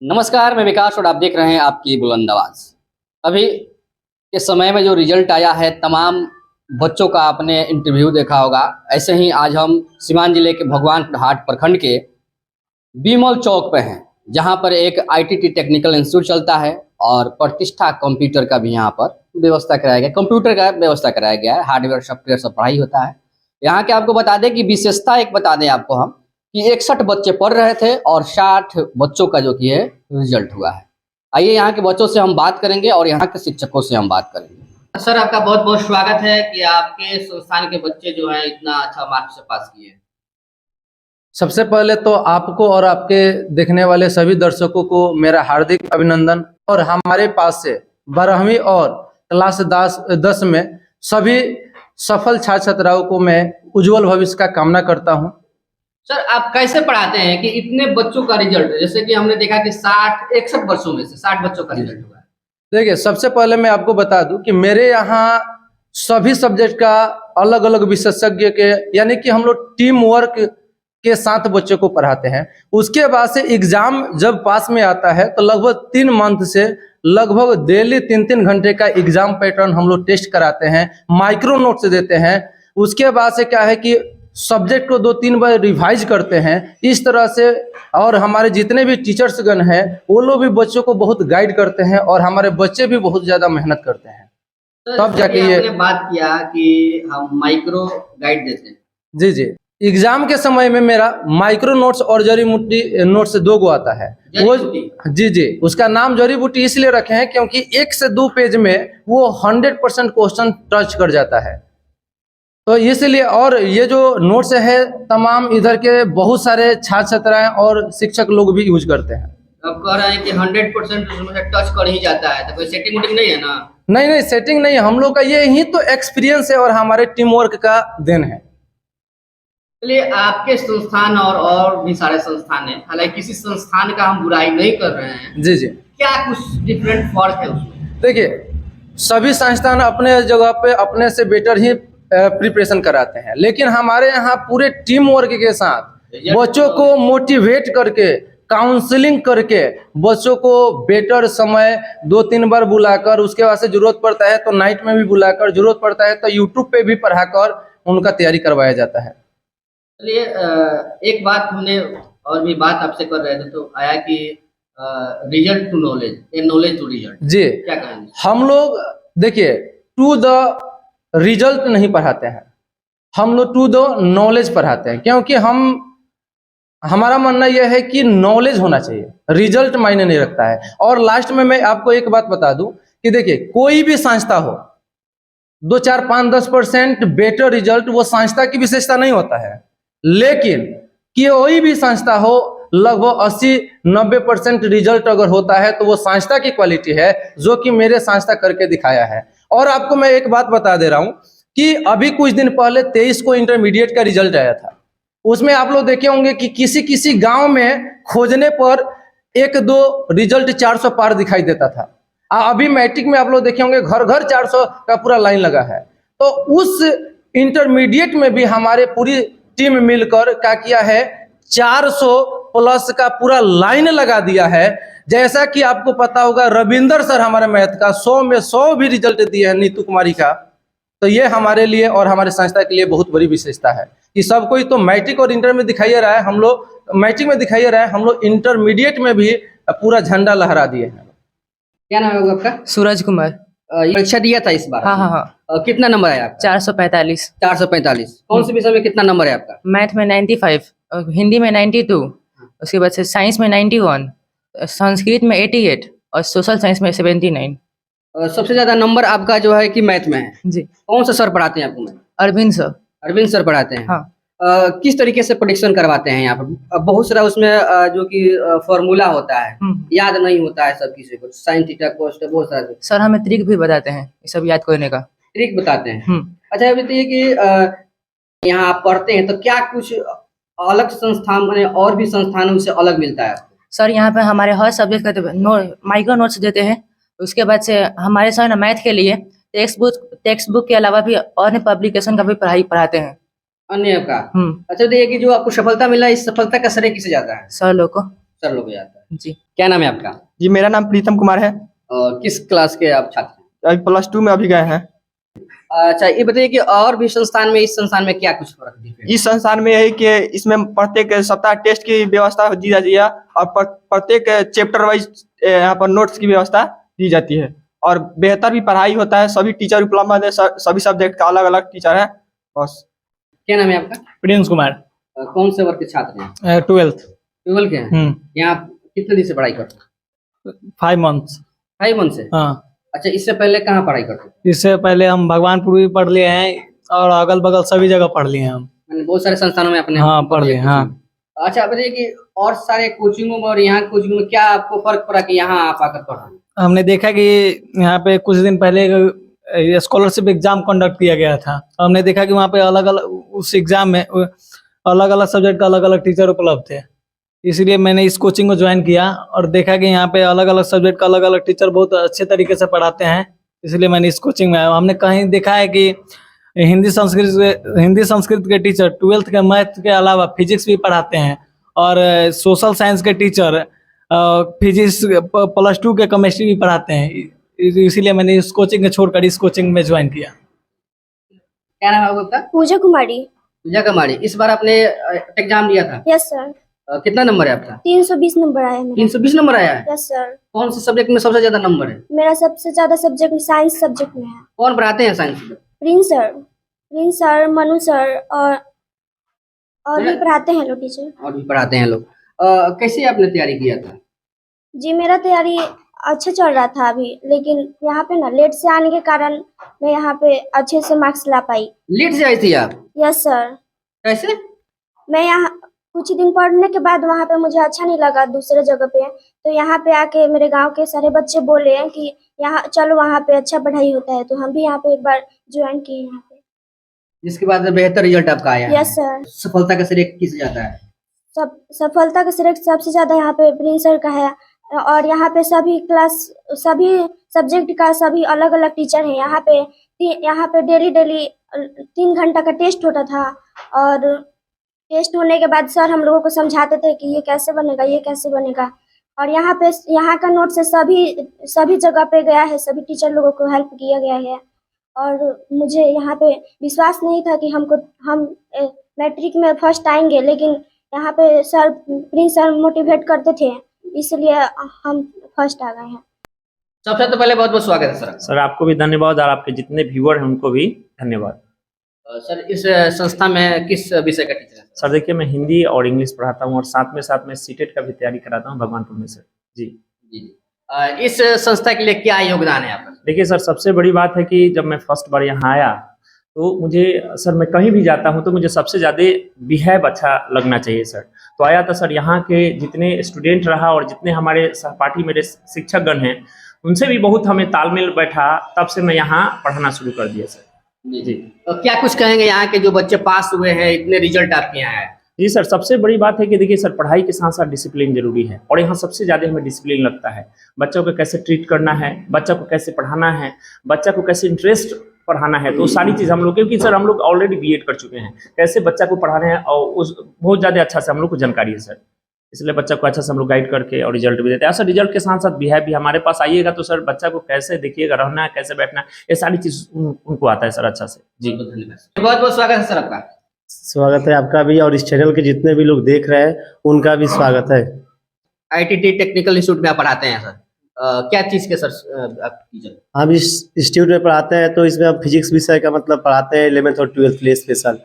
नमस्कार, मैं विकास और आप देख रहे हैं आपकी बुलंद आवाज। अभी के समय में जो रिजल्ट आया है, तमाम बच्चों का आपने इंटरव्यू देखा होगा। ऐसे ही आज हम सीवान जिले के भगवान हाट प्रखंड के बीमल चौक पे हैं, जहां पर एक ITT टेक्निकल इंस्टीट्यूट चलता है और प्रतिष्ठा कंप्यूटर का भी यहाँ पर व्यवस्था कराया गया, कंप्यूटर का व्यवस्था कराया गया है। हार्डवेयर सॉफ्टवेयर सब पढ़ाई होता है यहाँ के। आपको बता दें कि विशेषता एक बता दें आपको हम कि 61 बच्चे पढ़ रहे थे और 60 बच्चों का जो कि है रिजल्ट हुआ है। आइए यहाँ के बच्चों से हम बात करेंगे और यहाँ के शिक्षकों से हम बात करेंगे। सर, आपका बहुत बहुत स्वागत है कि आपके संस्थान के बच्चे जो है इतना अच्छा मार्क्स से पास किए। सबसे पहले तो आपको और आपके देखने वाले सभी दर्शकों को मेरा हार्दिक अभिनंदन। और हमारे पास से 12वीं और क्लास 10 में सभी सफल छात्र छात्राओं को मैं उज्जवल भविष्य का कामना करता हूं। सर, आप कैसे पढ़ाते हैं कि इतने बच्चों का रिजल्ट, जैसे कि हमने देखा कि 61 बच्चों में से 60 बच्चों का रिजल्ट हुआ है। देखिए, सबसे पहले मैं आपको बता दूं कि मेरे यहाँ सभी सब्जेक्ट का अलग अलग विशेषज्ञ के यानी कि हम लोग टीम वर्क के साथ बच्चों को पढ़ाते हैं। उसके बाद से एग्जाम जब पास में आता है तो लगभग 3 मंथ से लगभग डेली 3-3 घंटे का एग्जाम पैटर्न हम लोग टेस्ट कराते हैं, माइक्रो नोट्स देते हैं। उसके बाद से क्या है कि सब्जेक्ट को 2-3 बार रिवाइज करते हैं इस तरह से। और हमारे जितने भी टीचर्सगण हैं वो लोग भी बच्चों को बहुत गाइड करते हैं और हमारे बच्चे भी बहुत ज़्यादा मेहनत करते हैं। तब जाके ये बात किया कि हम माइक्रो गाइड देते हैं। जी, एग्जाम के समय में मेरा माइक्रो नोट्स और जड़ी बूटी नोट्स 2 गो आता है। वो जी, उसका नाम जड़ी बूटी इसलिए रखे हैं क्योंकि 1 से 2 पेज में वो 100% क्वेश्चन टच कर जाता है, तो इसलिए। और ये जो नोट्स है तमाम इधर के बहुत सारे छात्र छात्राएं और शिक्षक लोग भी यूज करते हैं। अब कह रहे हैं कि 100% उसमें टच कर ही जाता है, तो कोई सेटिंग वोटिंग नहीं है ना? नहीं, सेटिंग नहीं, हम लोग का ये ही तो एक्सपीरियंस है और हमारे टीम वर्क का देन है। चलिए, आपके संस्थान और भी सारे संस्थान हैं, हालांकि किसी संस्थान का हम बुराई नहीं कर रहे हैं। जी, क्या कुछ डिफरेंट फर्क है उसमें? देखिए, सभी संस्थान अपने जगह पे अपने से बेटर ही प्रिपरेशन कराते हैं, लेकिन हमारे यहाँ पूरे टीम वर्क के साथ बच्चों को मोटिवेट करके, काउंसलिंग करके बच्चों को बेटर समय 2-3 बार बुलाकर, उसके बाद से जरूरत पड़ता है तो नाइट में भी बुलाकर, जरूरत पड़ता है तो यूट्यूब पे भी पढ़ाकर उनका तैयारी करवाया जाता है। चलिए, एक बात हमने और भी बात आपसे कर रहे थे तो आया कि result to knowledge, knowledge to result. जी, क्या कहेंगे? हम लोग देखिए टू द रिजल्ट नहीं पढ़ाते हैं, हम लोग टू द नॉलेज पढ़ाते हैं, क्योंकि हमारा मानना यह है कि नॉलेज होना चाहिए, रिजल्ट मायने नहीं रखता है। और लास्ट में मैं आपको एक बात बता दूं कि देखिए, कोई भी संस्था हो 2, 4, 5, 10% बेटर रिजल्ट वो संस्था की विशेषता नहीं होता है, लेकिन कोई भी संस्था हो लगभग 80-90% रिजल्ट अगर होता है तो वो संस्था की क्वालिटी है, जो कि मेरे संस्था करके दिखाया है। और आपको मैं एक बात बता दे रहा हूं कि अभी कुछ दिन पहले 23 को इंटरमीडिएट का रिजल्ट आया था। उसमें आप लोग देखे होंगे कि किसी गांव में खोजने पर 1-2 रिजल्ट 400 पार दिखाई देता था। अभी मैट्रिक में आप लोग देखे होंगे घर घर 400 का पूरा लाइन लगा है। तो उस इंटरमीडिएट में भी हमारे पूरी टीम मिलकर क्या किया है, 400 प्लस का पूरा लाइन लगा दिया है। जैसा कि आपको पता होगा, रविंदर सर हमारे मैथ का 100 में 100 भी रिजल्ट दिए हैं, नीतू कुमारी का। तो ये हमारे लिए और हमारे संस्था के लिए बहुत बड़ी विशेषता है कि सब कोई तो मैट्रिक और इंटर में दिखाई रहा है, हम लोग मैट्रिक में दिखाई रहा है, हम लोग इंटरमीडिएट में भी पूरा झंडा लहरा दिए हैं। क्या नाम है आपका? सूरज कुमार। परीक्षा दिया था इस बार? हाँ। कितना नंबर है आपका? 445। 445। कौन से विषय में कितना नंबर है आपका? मैथ में 95, हिंदी में 92, उसके बाद से साइंस में 91, संस्कृत में 88 और सोशल साइंस में 79। सबसे ज्यादा नंबर आपका जो है कि मैथ में है जी। कौन सा सर पढ़ाते हैं आपको? Math Arvind sir. Arvind sir पढ़ाते हैं। हाँ। किस तरीके से प्रेडिक्शन करवाते हैं यहाँ पर? बहुत सारा उसमें जो कि फॉर्मूला होता है, याद नहीं होता है सब किसी को, साइन थीटा कोस बहुत सारा। सर हमें ट्रिक भी बताते हैं ये सब याद करने का। ट्रिक बताते हैं? अच्छा, ये बताइए कि यहाँ आप पढ़ते हैं तो क्या कुछ अलग संस्थान में और भी संस्थानों से अलग मिलता है? सर यहाँ पे हमारे हर सब्जेक्ट का माइक्रो नोट्स देते हैं। उसके बाद से हमारे सर ना मैथ के लिए टेक्स्ट बुक के अलावा भी और पब्लिकेशन का भी पढ़ाते हैं। अन्य का? अच्छा, देखिए कि जो आपको सफलता मिला, इस सफलता का श्रेय किसे जाता है? सर लोग को। सर लोग जाता है। जी। क्या नाम है आपका? जी मेरा नाम प्रीतम कुमार है। किस क्लास के आप छात्र हैं? अभी +2 में अभी गए हैं। अच्छा, ये बताइए कि और भी संस्थान में, इस संस्थान में क्या कुछ फर्क दिखे? इस संस्थान में यही कि इसमें प्रत्येक सप्ताह टेस्ट की व्यवस्था दी जाती है और प्रत्येक चैप्टर वाइज यहाँ पर नोट्स की व्यवस्था दी जाती है और बेहतर भी पढ़ाई होता है। सभी टीचर उपलब्ध है, सभी सब्जेक्ट का अलग अलग टीचर है। बस। क्या नाम है आपका? प्रिंस कुमार, कौन से वर्ग के छात्र हैं? 12th। 12 के हैं। यहाँ आप कितने दिन से पढ़ाई करते हैं? 5 months। 5 मंथ से। हाँ, अच्छा, इससे पहले कहाँ पढ़ाई करते थे? इससे पहले हम भगवानपुर भी पढ़ लिए हैं और अगल बगल सभी जगह पढ़ लिए हैं हम। मैंने बहुत सारे संस्थानों में अपने हाँ, पढ़ लिए, हाँ। अच्छा, बताइए कि और सारे कोचिंगों में और यहाँ कोचिंग में क्या आपको फर्क पड़ा कि यहाँ आप आकर पढ़ा? हमने देखा कि यहाँ पे कुछ दिन पहले स्कॉलरशिप एग्जाम कंडक्ट किया गया था। हमने देखा कि वहाँ पे अलग अलग उस एग्जाम में अलग अलग सब्जेक्ट का अलग अलग टीचर उपलब्ध थे, इसलिए मैंने इस कोचिंग को ज्वाइन किया और देखा कि यहाँ पे अलग अलग सब्जेक्ट का अलग अलग टीचर बहुत अच्छे तरीके से पढ़ाते हैं, इसलिए मैंने इस कोचिंग में आया। हमने कहीं देखा है कि हिंदी संस्कृत के टीचर 12th के मैथ के अलावा फिजिक्स भी पढ़ाते हैं और सोशल साइंस के टीचर फिजिक्स +2 के केमिस्ट्री भी पढ़ाते हैं, इसीलिए मैंने इस कोचिंग को छोड़कर इस कोचिंग में ज्वाइन किया। क्या नाम है आपका? पूजा कुमारी। पूजा कुमारी। इस बार आपने एग्जाम दिया था? Yes sir. कितना नंबर है आपका? 320 नंबर आया है मेरा। 320 नंबर आया है? Yes sir. कौन से सब्जेक्ट में सबसे ज्यादा नंबर है? मेरा सबसे ज्यादा सब्जेक्ट साइंस सब्जेक्ट में है। कौन पढ़ाते हैं साइंस में? प्रिंस सर, मनु सर और भी पढ़ाते हैं लोग टीचर। और भी पढ़ाते हैं लोग। कैसे आपने तैयारी किया था? जी मेरा तैयारी अच्छा चल रहा था अभी, लेकिन यहाँ पे ना लेट से आने के कारण मैं यहाँ पे अच्छे से मार्क्स ला पाई। लेट से आई थी आप? Yes sir. कैसे? मैं यहाँ कुछ दिन पढ़ने के बाद वहाँ पे मुझे अच्छा नहीं लगा दूसरे जगह पे, तो यहाँ पे आके मेरे गांव के सारे बच्चे बोले कि यहाँ चलो, वहाँ पे अच्छा पढ़ाई होता है, तो हम भी यहाँ पे एक बार ज्वाइन किए यहाँ पे। जिसके बाद बेहतर रिजल्ट आपका आया है। Yes sir. सफलता का श्रेय किस जाता है? सफलता का श्रेय सबसे ज्यादा यहाँ पे प्रिंस सर का है और यहाँ पे सभी सब्जेक्ट का सभी अलग अलग टीचर हैं। यहाँ पे डेली 3 घंटा का टेस्ट होता था और टेस्ट होने के बाद सर हम लोगों को समझाते थे कि ये कैसे बनेगा, ये कैसे बनेगा। और यहाँ का नोट से सभी जगह पे गया है, सभी टीचर लोगों को हेल्प किया गया है और मुझे यहाँ पे विश्वास नहीं था कि हम मैट्रिक में फर्स्ट आएंगे, लेकिन यहाँ पे प्रिंस सर मोटिवेट करते थे, इसलिए हम फर्स्ट आ गए हैं। सबसे तो पहले बहुत बहुत स्वागत है सर। सर आपको भी धन्यवाद और आपके जितने व्यूअर हैं उनको भी धन्यवाद। सर, इस संस्था में किस विषय का टीचर है? सर देखिए, मैं हिंदी और इंग्लिश पढ़ाता हूँ और साथ में सीटेट का भी तैयारी कराता हूँ भगवानपुर में सर। जी जी। इस संस्था के लिए क्या योगदान है आपका? देखिए सर, सबसे बड़ी बात है कि जब मैं फर्स्ट बार यहाँ आया तो मुझे सर, मैं कहीं भी जाता हूँ तो मुझे सबसे ज़्यादा बिहेव अच्छा लगना चाहिए सर। तो आया था सर, यहाँ के जितने स्टूडेंट रहा और जितने हमारे सहपाठी मेरे शिक्षकगण हैं उनसे भी बहुत हमें तालमेल बैठा, तब से मैं यहाँ पढ़ाना शुरू कर दिया सर। जी। तो क्या कुछ कहेंगे यहाँ के जो बच्चे पास हुए हैं, इतने रिजल्ट आपके यहाँ है? जी सर, सबसे बड़ी बात है कि देखिए सर, पढ़ाई के साथ साथ डिसिप्लिन जरूरी है और यहाँ सबसे ज़्यादा हमें डिसिप्लिन लगता है। बच्चों को कैसे ट्रीट करना है, बच्चा को कैसे पढ़ाना है, बच्चा को कैसे इंटरेस्ट पढ़ाना है, तो सारी चीज़ हम लोग, क्योंकि सर हम लोग ऑलरेडी बीएड कर चुके हैं, कैसे बच्चा को पढ़ाना है और उस बहुत ज़्यादा अच्छा से हम लोग को जानकारी है सर, इसलिए बच्चा को अच्छा से हम लोग गाइड करके और रिजल्ट भी देते हैं। सर रिजल्ट के साथ साथ बिहेव भी, हमारे पास आइएगा तो सर बच्चा को कैसे देखिएगा, रहना है, कैसे बैठना है, ये सारी चीज़ उनको आता है सर अच्छा से। जी बहुत बहुत स्वागत है सर आपका। स्वागत है आपका भी और इस चैनल के जितने भी लोग देख रहे हैं उनका भी स्वागत है। ITT टेक्निकल इंस्टीट्यूट में आप पढ़ाते हैं सर, क्या चीज़ के सर आप टीचर? हम इस इंस्टीट्यूट में पढ़ाते हैं तो इसमें हम फिजिक्स विषय का मतलब पढ़ाते हैं 11th और 12th के लिए स्पेशल।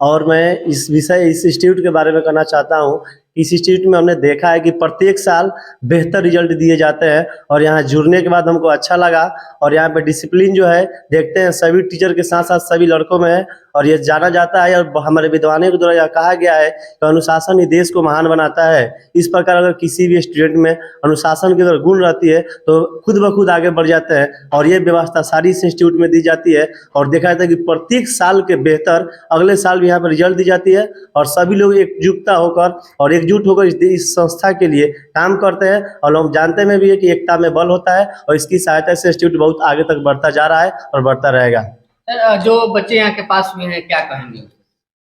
और मैं इस इंस्टीट्यूट के बारे में कहना चाहता हूँ, इस इंस्टीट्यूट में हमने देखा है कि प्रत्येक साल बेहतर रिजल्ट दिए जाते हैं और यहाँ जुड़ने के बाद हमको अच्छा लगा और यहाँ पे डिसिप्लिन जो है देखते हैं सभी टीचर के साथ साथ सभी लड़कों में है और ये जाना जाता है और हमारे विद्वानों के द्वारा यह कहा गया है कि अनुशासन ही देश को महान बनाता है। इस प्रकार अगर किसी भी स्टूडेंट में अनुशासन की अगर गुण रहती है तो खुद ब खुद आगे बढ़ जाते हैं और ये व्यवस्था सारी इस इंस्टीट्यूट में दी जाती है और देखा जाता है कि प्रत्येक साल के बेहतर अगले साल भी यहाँ पर रिजल्ट दी जाती है और सभी लोग एकजुटता होकर और एकजुट होकर इस संस्था के लिए काम करते हैं और लोग जानते में भी है कि एकता में बल होता है और इसकी सहायता से इंस्टीट्यूट बहुत आगे तक बढ़ता जा रहा है और बढ़ता रहेगा। सर, जो बच्चे यहाँ के पास हुए हैं क्या कहेंगे?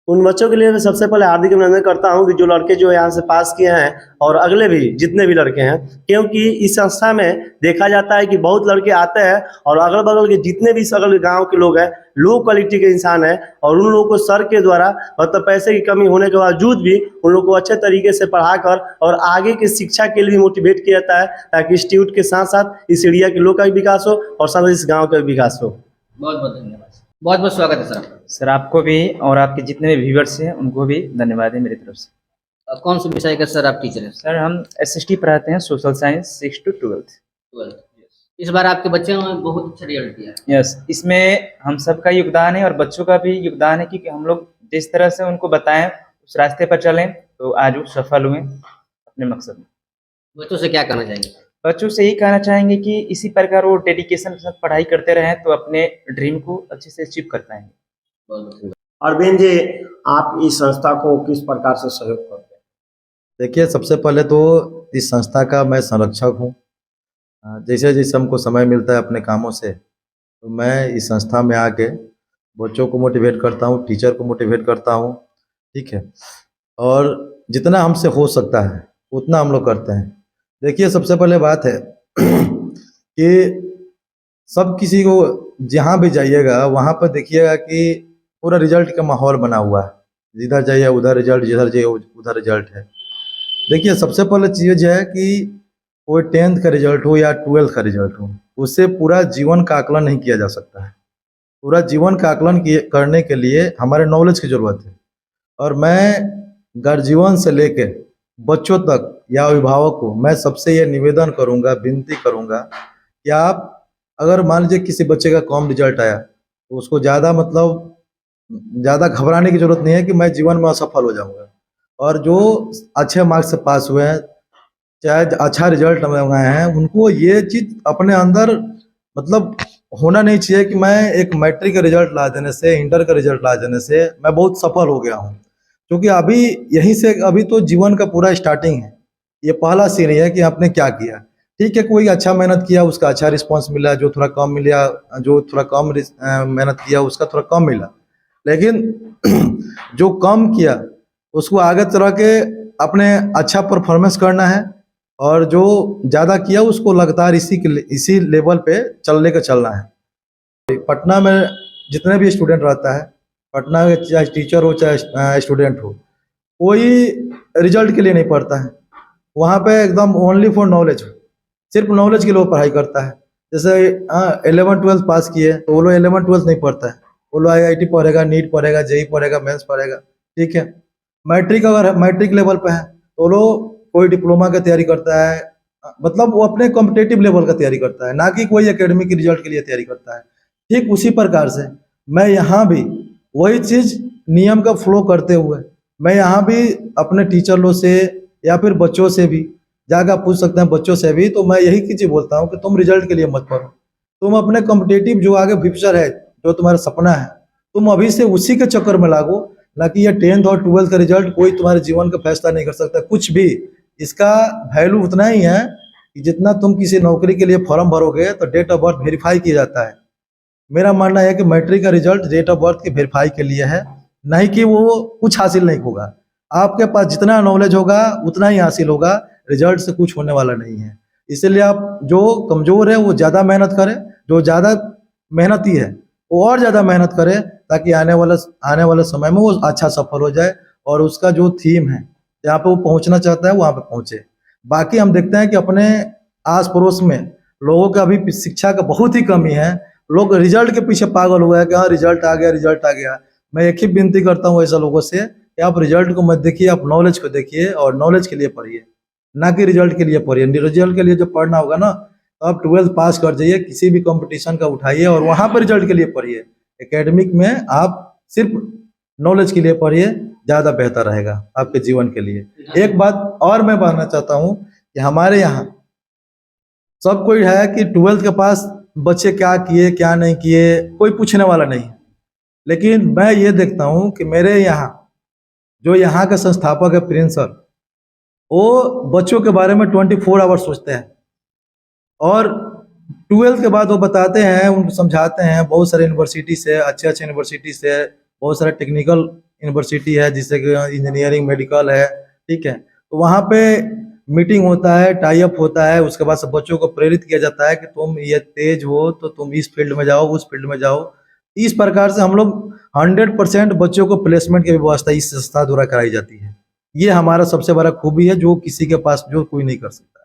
उन बच्चों के लिए मैं सबसे पहले हार्दिक अभिनंदन करता हूं कि जो लड़के जो यहाँ से पास किए हैं और अगले भी जितने भी लड़के हैं, क्योंकि इस संस्था में देखा जाता है कि बहुत लड़के आते हैं और अगल बगल के जितने भी सगल गांव के लोग हैं, लो क्वालिटी के इंसान हैं और उन लोगों को सर के द्वारा मतलब पैसे की कमी होने के बावजूद भी उन लोगों को अच्छे तरीके से पढ़ाकर और आगे की शिक्षा के लिए मोटिवेट किया जाता है, ताकि इंस्टीट्यूट के साथ साथ इस एरिया के लोग का भी विकास हो और साथ ही इस गाँव का भी विकास हो। बहुत बहुत धन्यवाद, बहुत बहुत स्वागत है सर आपका। सर आपको भी और आपके जितने भी व्यूवर्स हैं उनको भी धन्यवाद है मेरी तरफ से। कौन से विषय का सर आप टीचर हैं? सर हम SST पढ़ाते हैं, social science 6 to 12th। 12th। इस बार आपके बच्चे ने बहुत अच्छा रिजल्ट किया है। यस, इसमें हम सबका योगदान है और बच्चों का भी योगदान है, क्योंकि हम लोग जिस तरह से उनको बताएं उस रास्ते पर चलें तो आज वो सफल हुए अपने मकसद में। बच्चों से क्या कहना चाहेंगे? बच्चों से यही कहना चाहेंगे कि इसी प्रकार वो डेडिकेशन के साथ पढ़ाई करते रहें तो अपने ड्रीम को अच्छे से अचीव कर पाएंगे। बहुत बहुत धन्यवाद। अरविंद जी, आप इस संस्था को किस प्रकार से सहयोग करते हैं? देखिए, सबसे पहले तो इस संस्था का मैं संरक्षक हूँ। जैसे जैसे हमको समय मिलता है अपने कामों से, तो मैं इस संस्था में आके बच्चों को मोटिवेट करता हूँ, टीचर को मोटिवेट करता हूँ, ठीक है। और जितना हमसे हो सकता है उतना हम लोग करते हैं। देखिए, सबसे पहले बात है कि सब किसी को जहाँ भी जाइएगा वहाँ पर देखिएगा कि पूरा रिजल्ट का माहौल बना हुआ है। जिधर जाइए उधर रिजल्ट, जिधर जाइए उधर रिजल्ट है। देखिए, सबसे पहले चीज़ है कि कोई 10th का रिजल्ट हो या 12th का रिजल्ट हो, उससे पूरा जीवन का आकलन नहीं किया जा सकता है। पूरा जीवन का आकलन करने के लिए हमारे नॉलेज की ज़रूरत है। और मैं गर्जीवन से लेके बच्चों तक या अभिभावक को मैं सबसे ये निवेदन करूंगा, विनती करूंगा कि आप अगर मान लीजिए किसी बच्चे का कम रिजल्ट आया तो उसको ज़्यादा घबराने की ज़रूरत नहीं है कि मैं जीवन में असफल हो जाऊंगा। और जो अच्छे मार्क्स से पास हुए हैं, चाहे अच्छा रिजल्ट लगाए हैं, उनको ये चीज़ अपने अंदर मतलब होना नहीं चाहिए कि मैं एक मैट्रिक का रिजल्ट ला देने से, इंटर का रिजल्ट ला देने से मैं बहुत सफल हो गया हूँ। क्योंकि अभी यहीं से अभी तो जीवन का पूरा स्टार्टिंग है। ये पहला सीन है कि आपने क्या किया। ठीक है, कोई अच्छा मेहनत किया उसका अच्छा रिस्पांस मिला, जो थोड़ा कम मिला, जो थोड़ा कम मेहनत किया उसका थोड़ा कम मिला। लेकिन जो कम किया उसको आगे चला के अपने अच्छा परफॉर्मेंस करना है, और जो ज़्यादा किया उसको लगातार इसी लेवल पे चलना है। पटना में जितने भी स्टूडेंट रहता है, पटना में चाहे टीचर हो चाहे स्टूडेंट हो, कोई रिजल्ट के लिए नहीं पढ़ता है। वहाँ पे एकदम ओनली फॉर नॉलेज, सिर्फ नॉलेज के लिए पढ़ाई करता है। जैसे 11th-12th पास किए तो वो लोग 11th-12th नहीं पढ़ता है, वो लोग IIT पढ़ेगा, नीट पढ़ेगा, JEE पढ़ेगा, मेंस पढ़ेगा, ठीक है। मैट्रिक अगर मैट्रिक लेवल पे है तो लोग कोई डिप्लोमा का तैयारी करता है, मतलब वो अपने कॉम्पिटेटिव लेवल का तैयारी करता है, ना कि कोई एकेडमिक रिजल्ट के लिए तैयारी करता है। ठीक उसी प्रकार से मैं यहाँ भी वही चीज़ नियम का फॉलो करते हुए मैं यहाँ भी अपने टीचर लोग से या फिर बच्चों से भी जाकर पूछ सकते हैं, बच्चों से भी, तो मैं यही चीज़ बोलता हूँ कि तुम रिजल्ट के लिए मत पढ़ो, तुम अपने कॉम्पिटेटिव जो आगे फ्यूचर है, जो तुम्हारा सपना है, तुम अभी से उसी के चक्कर में लागो, ना कि ये 10th और 12th का रिजल्ट कोई तुम्हारे जीवन का फैसला नहीं कर सकता कुछ भी। इसका वैल्यू उतना ही है कि जितना तुम किसी नौकरी के लिए फॉर्म भरोगे तो डेट ऑफ बर्थ वेरीफाई किया जाता है। मेरा मानना है कि मैट्रिक का रिजल्ट डेट ऑफ बर्थ के वेरीफाई के लिए है, नहीं कि वो कुछ हासिल नहीं होगा। आपके पास जितना नॉलेज होगा उतना ही हासिल होगा, रिजल्ट से कुछ होने वाला नहीं है। इसलिए आप जो कमज़ोर है वो ज़्यादा मेहनत करे, जो ज़्यादा मेहनती है वो और ज़्यादा मेहनत करे, ताकि आने वाले समय में वो अच्छा सफल हो जाए और उसका जो थीम है, जहाँ पे वो पहुँचना चाहता है वहाँ पे पहुँचे। बाकी हम देखते हैं कि अपने आस पड़ोस में लोगों का अभी शिक्षा का बहुत ही कमी है। लोग रिजल्ट के पीछे पागल हो गए कि हाँ रिजल्ट आ गया, रिजल्ट आ गया। मैं एक ही विनती करता हूँ ऐसा लोगों से कि आप रिजल्ट को मत देखिए, आप नॉलेज को देखिए और नॉलेज के लिए पढ़िए, ना कि रिजल्ट के लिए पढ़िए। रिजल्ट के लिए जो पढ़ना होगा ना, तो आप 12th पास कर जाइए, किसी भी कंपटीशन का उठाइए और वहाँ पर रिजल्ट के लिए पढ़िए। एकेडमिक में आप सिर्फ नॉलेज के लिए पढ़िए, ज़्यादा बेहतर रहेगा आपके जीवन के लिए। एक बात और मैं बताना चाहता हूँ कि हमारे यहाँ सब कोई है कि 12th के पास बच्चे क्या किए क्या नहीं किए कोई पूछने वाला नहीं, लेकिन मैं ये देखता हूँ कि मेरे यहाँ जो यहाँ के संस्थापक है प्रिंस सर, वो बच्चों के बारे में 24 आवर सोचते हैं और 12th के बाद वो बताते हैं, उनको समझाते हैं। बहुत सारे यूनिवर्सिटी से, अच्छे यूनिवर्सिटी से, बहुत सारे टेक्निकल यूनिवर्सिटी है, जिससे कि इंजीनियरिंग, मेडिकल है, ठीक है। तो वहाँ पे मीटिंग होता है, टाई अप होता है, उसके बाद सब बच्चों को प्रेरित किया जाता है कि तुम ये तेज हो तो तुम इस फील्ड में जाओ, उस फील्ड में जाओ। इस प्रकार से हम लोग 100% बच्चों को प्लेसमेंट की व्यवस्था इस संस्था द्वारा कराई जाती है। ये हमारा सबसे बड़ा खूबी है, जो किसी के पास जो कोई नहीं कर सकता।